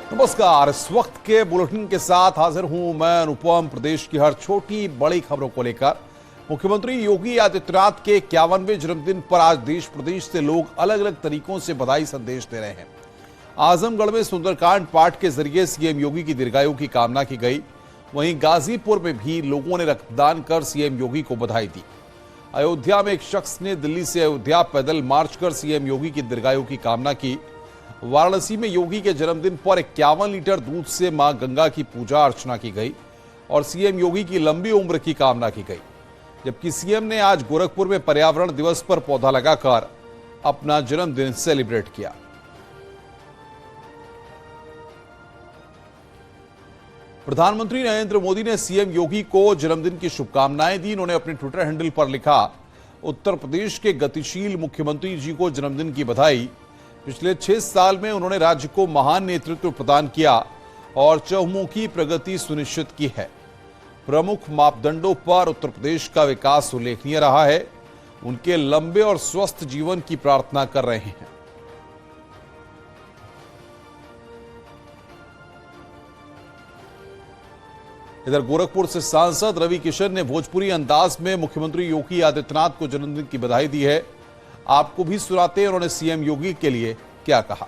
नमस्कार। इस वक्त के बुलेटिन के साथ हाजिर हूं मैं अनुपम। प्रदेश की हर छोटी बड़ी खबरों को लेकर मुख्यमंत्री योगी आदित्यनाथ के 51वें जन्मदिन पर आज देश प्रदेश से लोग अलग अलग तरीकों से बधाई संदेश दे रहे हैं। आजमगढ़ में सुंदरकांड पाठ के जरिए सीएम योगी की दीर्घायु की कामना की गई। वहीं गाजीपुर में भी लोगों ने रक्तदान कर सीएम योगी को बधाई दी। अयोध्या में एक शख्स ने दिल्ली से अयोध्या पैदल मार्च कर सीएम योगी की दीर्घायु की कामना की। वाराणसी में योगी के जन्मदिन पर 51 लीटर दूध से मां गंगा की पूजा अर्चना की गई और सीएम योगी की लंबी उम्र की कामना की गई। जबकि सीएम ने आज गोरखपुर में पर्यावरण दिवस पर पौधा लगाकर अपना जन्मदिन सेलिब्रेट किया। प्रधानमंत्री नरेंद्र मोदी ने सीएम योगी को जन्मदिन की शुभकामनाएं दी। उन्होंने अपने ट्विटर हैंडल पर लिखा, उत्तर प्रदेश के गतिशील मुख्यमंत्री जी को जन्मदिन की बधाई। पिछले 6 साल में उन्होंने राज्य को महान नेतृत्व प्रदान किया और चहुमुखी प्रगति सुनिश्चित की है। प्रमुख मापदंडों पर उत्तर प्रदेश का विकास उल्लेखनीय रहा है। उनके लंबे और स्वस्थ जीवन की प्रार्थना कर रहे हैं। इधर गोरखपुर से सांसद रवि किशन ने भोजपुरी अंदाज में मुख्यमंत्री योगी आदित्यनाथ को जन्मदिन की बधाई दी है। आपको भी सुनाते हैं उन्होंने सीएम योगी के लिए क्या कहा।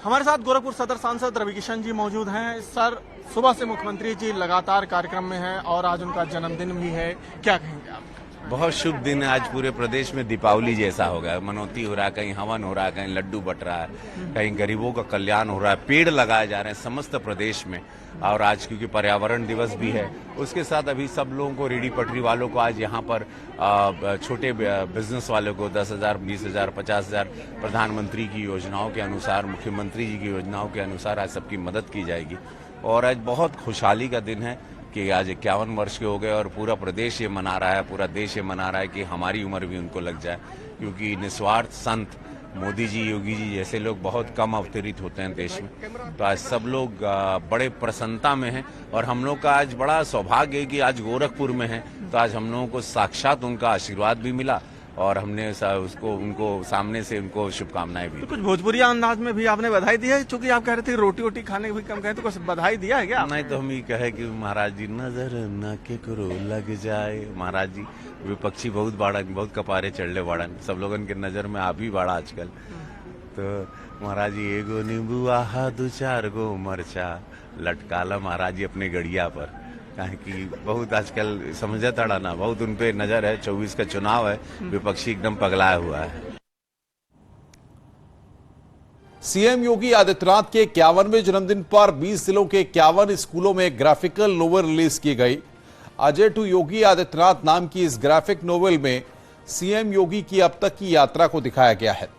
हमारे साथ गोरखपुर सदर सांसद रवि किशन जी मौजूद हैं। सर, सुबह से मुख्यमंत्री जी लगातार कार्यक्रम में हैं और आज उनका जन्मदिन भी है, क्या कहेंगे आप? बहुत शुभ दिन है। आज पूरे प्रदेश में दीपावली जैसा हो गया। मनौती हो रहा है, कहीं हवन हो रहा है, कहीं लड्डू बट रहा है, कहीं गरीबों का कल्याण हो रहा है, पेड़ लगाए जा रहे हैं समस्त प्रदेश में। और आज क्योंकि पर्यावरण दिवस भी है, उसके साथ अभी सब लोगों को, रेडी पटरी वालों को आज यहाँ पर छोटे बिजनेस वालों को 10,000, 20,000, 50,000 प्रधानमंत्री की योजनाओं के अनुसार, मुख्यमंत्री जी की योजनाओं के अनुसार आज सबकी मदद की जाएगी। और आज बहुत खुशहाली का दिन है कि आज 51 वर्ष के हो गए और पूरा प्रदेश ये मना रहा है, पूरा देश ये मना रहा है कि हमारी उम्र भी उनको लग जाए। क्योंकि निस्वार्थ संत मोदी जी, योगी जी जैसे लोग बहुत कम अवतरित होते हैं देश में। तो आज सब लोग बड़े प्रसन्नता में हैं और हम लोग का आज बड़ा सौभाग्य है कि आज गोरखपुर में है, तो आज हम लोगों को साक्षात उनका आशीर्वाद भी मिला और हमने उसको उनको सामने से उनको शुभकामनाएं भी। तो कुछ भोजपुरी अंदाज में भी आपने बधाई दी है, चूंकि आप कह रहे थे रोटी वोटी खाने भी कम कहे, तो कुछ बधाई दिया है क्या? नहीं, तो हम ये कहे कि महाराज जी नजर न के करो लग जाए। महाराज जी विपक्षी बहुत बाड़न, बहुत कपारे चढ़ले बाड़न, सब लोगन के नजर में आप ही बाड़ा आजकल। तो महाराज जी एगो नींबू आहा 2-4 गो मरचा लटकाला महाराज जी अपने गड़िया पर। कि बहुत आजकल समझे तड़ा ना, बहुत उनपे नजर है। 24 का चुनाव है, विपक्षी एकदम पगलाया हुआ है। सीएम योगी आदित्यनाथ के 51वें जन्मदिन पर 20 जिलों के 51 स्कूलों में ग्राफिकल नोवेल रिलीज की गई। अजय टू योगी आदित्यनाथ नाम की इस ग्राफिक नोवेल में सीएम योगी की अब तक की यात्रा को दिखाया गया है।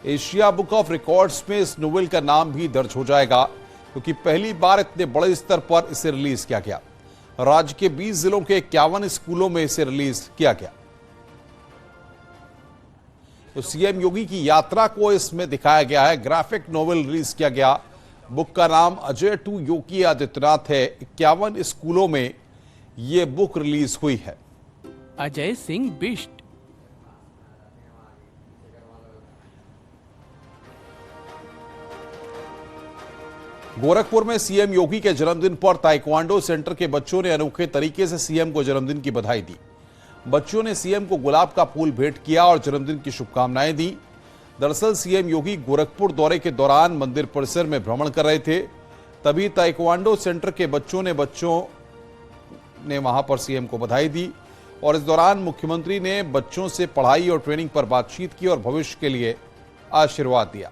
एशिया बुक ऑफ रिकॉर्ड्स में इस नोवेल का नाम भी दर्ज हो जाएगा, क्योंकि पहली बार इतने बड़े स्तर पर इसे रिलीज किया गया। राज्य के 20 जिलों के 51 स्कूलों में इसे रिलीज किया गया। तो सीएम योगी की यात्रा को इसमें दिखाया गया है। ग्राफिक नोवेल रिलीज किया गया। बुक का नाम अजय टू योगी आदित्यनाथ है। 51 स्कूलों में यह बुक रिलीज हुई है। अजय सिंह बिष्ट। गोरखपुर में सीएम योगी के जन्मदिन पर ताइक्वांडो सेंटर के बच्चों ने अनोखे तरीके से सीएम को जन्मदिन की बधाई दी। बच्चों ने सीएम को गुलाब का फूल भेंट किया और जन्मदिन की शुभकामनाएं दी। दरअसल सीएम योगी गोरखपुर दौरे के दौरान मंदिर परिसर में भ्रमण कर रहे थे, तभी ताइक्वांडो सेंटर के बच्चों ने वहां पर सीएम को बधाई दी और इस दौरान मुख्यमंत्री ने बच्चों से पढ़ाई और ट्रेनिंग पर बातचीत की और भविष्य के लिए आशीर्वाद दिया।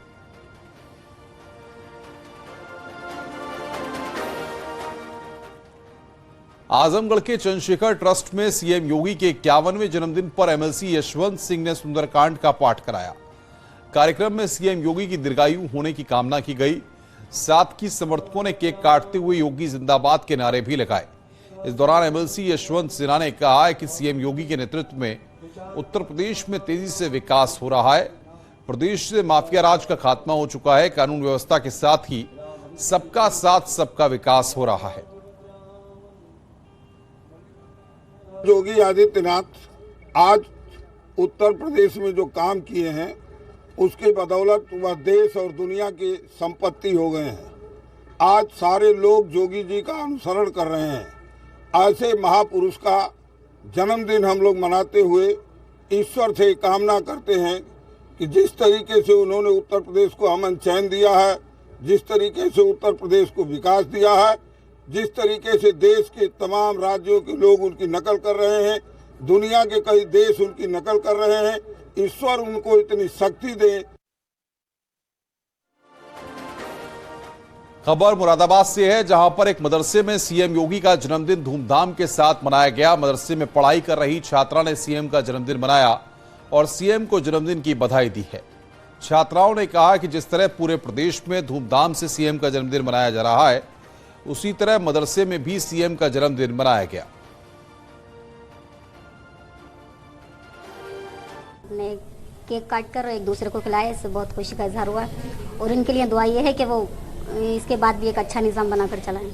आजमगढ़ के चंद्रशेखर ट्रस्ट में सीएम योगी के 51वें जन्मदिन पर एमएलसी यशवंत सिंह ने सुंदरकांड का पाठ कराया। कार्यक्रम में सीएम योगी की दीर्घायु होने की कामना की गई। साथ ही समर्थकों ने केक काटते हुए योगी जिंदाबाद के नारे भी लगाए। इस दौरान एमएलसी यशवंत सिन्हा ने कहा है कि सीएम योगी के नेतृत्व में उत्तर प्रदेश में तेजी से विकास हो रहा है। प्रदेश से माफिया राज का खात्मा हो चुका है। कानून व्यवस्था के साथ ही सबका साथ सबका विकास हो रहा है। योगी आदित्यनाथ आज उत्तर प्रदेश में जो काम किए हैं उसके बदौलत वह देश और दुनिया की संपत्ति हो गए हैं। आज सारे लोग जोगी जी का अनुसरण कर रहे हैं। ऐसे महापुरुष का जन्मदिन हम लोग मनाते हुए ईश्वर से कामना करते हैं कि जिस तरीके से उन्होंने उत्तर प्रदेश को अमन चैन दिया है, जिस तरीके से उत्तर प्रदेश को विकास दिया है, जिस तरीके से देश के तमाम राज्यों के लोग उनकी नकल कर रहे हैं, दुनिया के कई देश उनकी नकल कर रहे हैं, ईश्वर उनको इतनी शक्ति दे। खबर मुरादाबाद से है, जहां पर एक मदरसे में सीएम योगी का जन्मदिन धूमधाम के साथ मनाया गया। मदरसे में पढ़ाई कर रही छात्रा ने सीएम का जन्मदिन मनाया और सीएम को जन्मदिन की बधाई दी है। छात्राओं ने कहा कि जिस तरह पूरे प्रदेश में धूमधाम से सीएम का जन्मदिन मनाया जा रहा है, उसी तरह मदरसे में भी सीएम का जन्मदिन मनाया गया। ने केक काट कर एक दूसरे को खिलाया, इससे बहुत खुशी का इजहार हुआ और इनके लिए दुआ ये है कि वो इसके बाद भी एक अच्छा निज़ाम बनाकर चलाएं।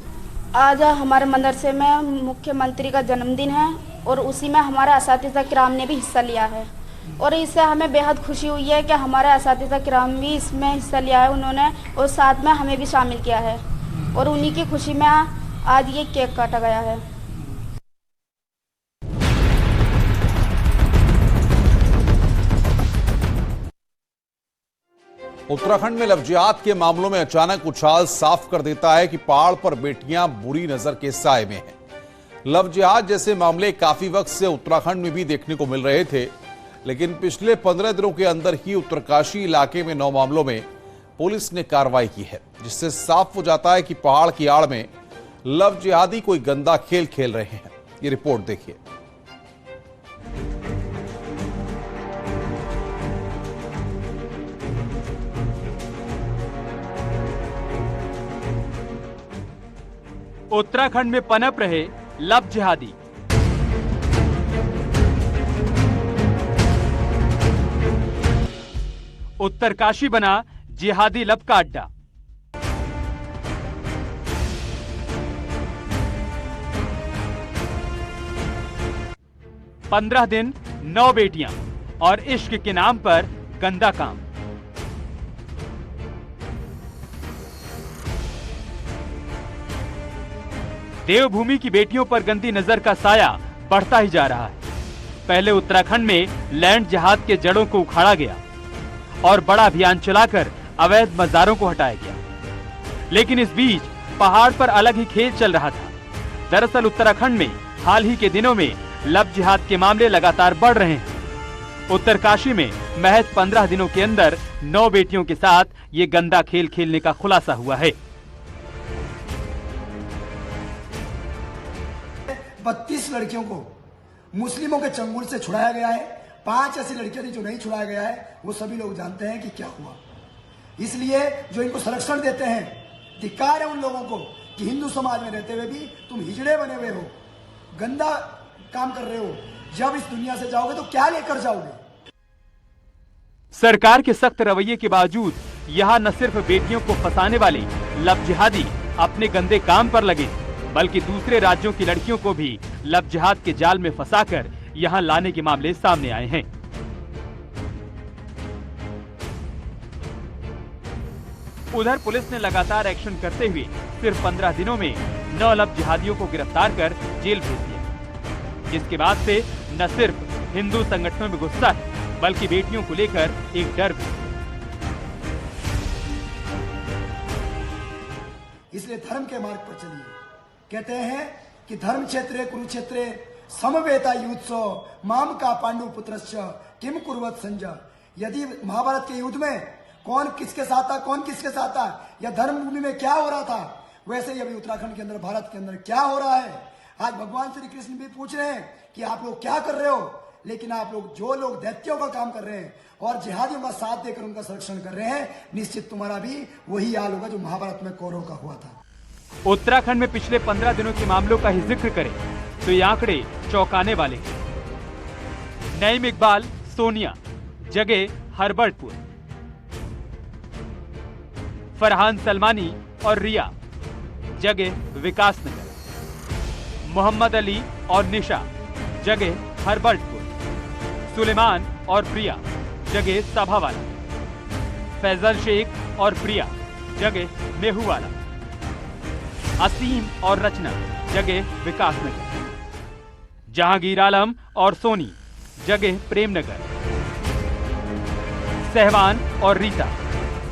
आज हमारे मदरसे में मुख्यमंत्री का जन्मदिन है और उसी में हमारे असातिज़ा किराम ने भी हिस्सा लिया है और इससे हमें बेहद खुशी हुई है कि हमारे असातिज़ा किराम भी इसमें हिस्सा लिया है उन्होंने, और साथ में हमें भी शामिल किया है और उन्हीं की खुशी में आज ये केक काटा गया है। उत्तराखंड में लव जिहाद के मामलों में अचानक उछाल साफ कर देता है कि पहाड़ पर बेटियां बुरी नजर के साए में हैं। लव जिहाद जैसे मामले काफी वक्त से उत्तराखंड में भी देखने को मिल रहे थे, लेकिन पिछले 15 दिनों के अंदर ही उत्तरकाशी इलाके में 9 मामलों में पुलिस ने कार्रवाई की है, जिससे साफ हो जाता है कि पहाड़ की आड़ में लव जिहादी कोई गंदा खेल खेल रहे हैं। ये रिपोर्ट देखिए। उत्तराखंड में पनप रहे लव जिहादी। उत्तरकाशी बना जिहादी लब का अड्डा। पंद्रह दिन 9 बेटियां और इश्क के नाम पर गंदा काम। देवभूमि की बेटियों पर गंदी नजर का साया बढ़ता ही जा रहा है। पहले उत्तराखंड में लैंड जिहाद के जड़ों को उखाड़ा गया और बड़ा अभियान चलाकर अवैध मज़ारों को हटाया गया, लेकिन इस बीच पहाड़ पर अलग ही खेल चल रहा था। दरअसल उत्तराखंड में हाल ही के दिनों में लव जिहाद के मामले लगातार बढ़ रहे हैं। उत्तरकाशी में महज 15 दिनों के अंदर 9 बेटियों के साथ ये गंदा खेल खेलने का खुलासा हुआ है। 32 लड़कियों को मुस्लिमों के चंगुल से छुड़ाया गया है। 5 ऐसी लड़कियां थी जो नहीं छुड़ाया गया है, वो सभी लोग जानते हैं कि क्या हुआ। इसलिए जो इनको संरक्षण देते हैं, धिक्कार है उन लोगों को कि हिंदू समाज में रहते हुए भी तुम हिजड़े बने हुए हो, गंदा काम कर रहे हो। जब इस दुनिया से जाओगे तो क्या लेकर जाओगे। सरकार के सख्त रवैये के बावजूद यहाँ न सिर्फ बेटियों को फंसाने वाले लव जिहादी अपने गंदे काम पर लगे, बल्कि दूसरे राज्यों की लड़कियों को भी लव जिहाद के जाल में फंसाकर यहां लाने के मामले सामने आए हैं। उधर पुलिस ने लगातार एक्शन करते हुए सिर्फ 15 दिनों में 9 लव जिहादियों को गिरफ्तार कर जेल भेज दिया, जिसके बाद से न सिर्फ हिंदू संगठनों में गुस्सा है, बल्कि बेटियों को लेकर एक डर भी। इसलिए धर्म के मार्ग पर चलिए। कहते हैं कि धर्म क्षेत्रे कुरुक्षेत्रे समवेता युद्धो माम का पांडु पुत्रश्च किम कुर्वत संजय। यदि महाभारत के युद्ध में कौन किसके साथ था, कौन किसके साथ था, या धर्म भूमि में क्या हो रहा था, वैसे ही अभी उत्तराखंड के अंदर, भारत के अंदर क्या हो रहा है। आज भगवान श्री कृष्ण भी पूछ रहे हैं कि आप लोग क्या कर रहे हो, लेकिन आप लोग जो लोग दैत्यों का काम कर रहे हैं और जिहादियों का साथ देकर उनका संरक्षण कर रहे हैं, निश्चित तुम्हारा भी वही हाल होगा जो महाभारत में कौरवों का हुआ था। उत्तराखंड में पिछले 15 दिनों के मामलों का ही जिक्र करें तो ये आंकड़े चौंकाने वाले हैं। नईम इकबाल सोनिया, जगह हरबर्टपुर। फरहान सलमानी और रिया, जगह विकासनगर। मोहम्मद अली और निशा, जगह हरबर्टपुर। सुलेमान और प्रिया, जगह सभावाला। फैजल शेख और प्रिया जगह मेहूवाला, असीम और रचना जगह विकास नगर, जहांगीर आलम और सोनी जगह प्रेम नगर, सहवान और रीता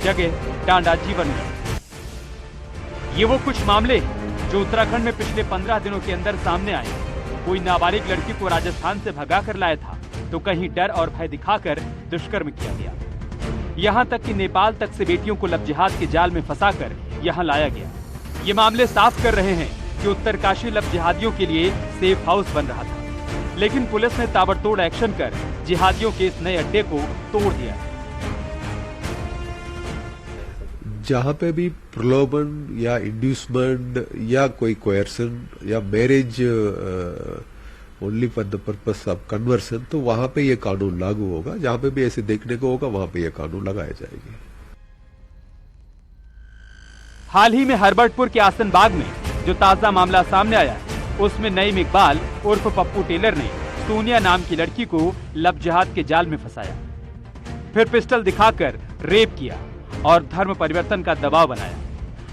जगह डांडा जीवन नगर। ये वो कुछ मामले जो उत्तराखंड में पिछले 15 दिनों के अंदर सामने आए। कोई नाबालिग लड़की को राजस्थान से भगा कर लाया था, तो कहीं डर और भय दिखाकर दुष्कर्म किया गया। यहाँ तक कि नेपाल तक से बेटियों को लव जिहाद के जाल में फंसाकर यहाँ लाया गया। ये मामले साफ कर रहे हैं कि उत्तरकाशी लव जिहादियों के लिए सेफ हाउस बन रहा था, लेकिन पुलिस ने ताबड़तोड़ एक्शन कर जिहादियों के इस नए अड्डे को तोड़ दिया। जहाँ पे भी प्रलोभन या इंड्यूसमेंट या कोई कोयर्सन या marriage only for the purpose of conversion, तो वहां पे ये कानून लागू होगा। जहां पे भी ऐसे देखने को होगा वहां पे ये कानून लगाए जाएंगे। हाल ही में हरबर्टपुर के आसनबाग में जो ताजा मामला सामने आया, उसमें नईम इकबाल उर्फ पप्पू टेलर ने सोनिया नाम की लड़की को लव जिहाद के जाल में फंसाया, फिर पिस्टल दिखाकर रेप किया और धर्म परिवर्तन का दबाव बनाया।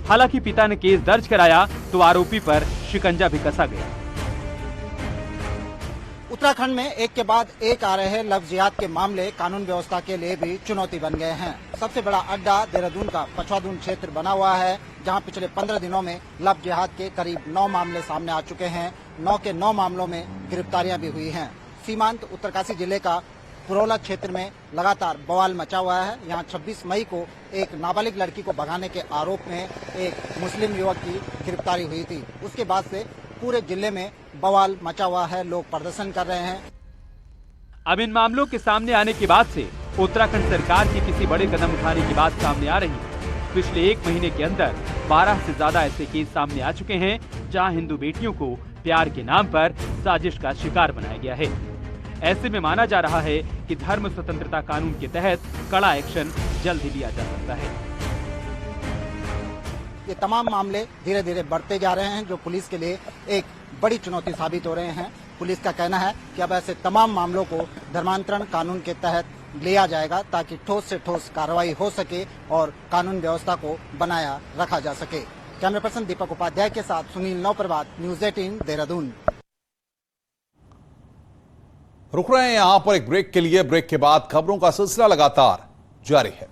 हालांकि पिता ने केस दर्ज कराया तो आरोपी पर शिकंजा भी कसा गया। उत्तराखंड में एक के बाद एक आ रहे लव जिहाद के मामले कानून व्यवस्था के लिए भी चुनौती बन गए हैं। सबसे बड़ा अड्डा देहरादून का पछवादून क्षेत्र बना हुआ है, जहां पिछले 15 दिनों में लव जिहाद के करीब 9 मामले सामने आ चुके हैं। 9 के 9 मामलों में गिरफ्तारियां भी हुई हैं। सीमांत उत्तरकाशी जिले का पुरोला क्षेत्र में लगातार बवाल मचा हुआ है। यहाँ 26 मई को एक नाबालिग लड़की को भगाने के आरोप में एक मुस्लिम युवक की गिरफ्तारी हुई थी। उसके बाद से पूरे जिले में बवाल मचा हुआ है, लोग प्रदर्शन कर रहे हैं। अब इन मामलों के सामने आने के बाद से उत्तराखंड सरकार की किसी बड़े कदम उठाने की बात सामने आ रही है। पिछले 1 महीने के अंदर 12 से ज्यादा ऐसे केस सामने आ चुके हैं, जहां हिंदू बेटियों को प्यार के नाम पर साजिश का शिकार बनाया गया है। ऐसे में माना जा रहा है कि धर्म स्वतंत्रता कानून के तहत कड़ा एक्शन जल्द ही लिया जा सकता है। ये तमाम मामले धीरे धीरे बढ़ते जा रहे हैं, जो पुलिस के लिए एक बड़ी चुनौती साबित हो रहे हैं। पुलिस का कहना है कि अब ऐसे तमाम मामलों को धर्मांतरण कानून के तहत लिया जाएगा, ताकि ठोस से ठोस कार्रवाई हो सके और कानून व्यवस्था को बनाया रखा जा सके। कैमरा पर्सन दीपक उपाध्याय के साथ सुनील नौप्रभात, न्यूज 18 देहरादून। रुक रहे हैं यहां पर एक ब्रेक के लिए। ब्रेक के बाद खबरों का सिलसिला लगातार जारी है।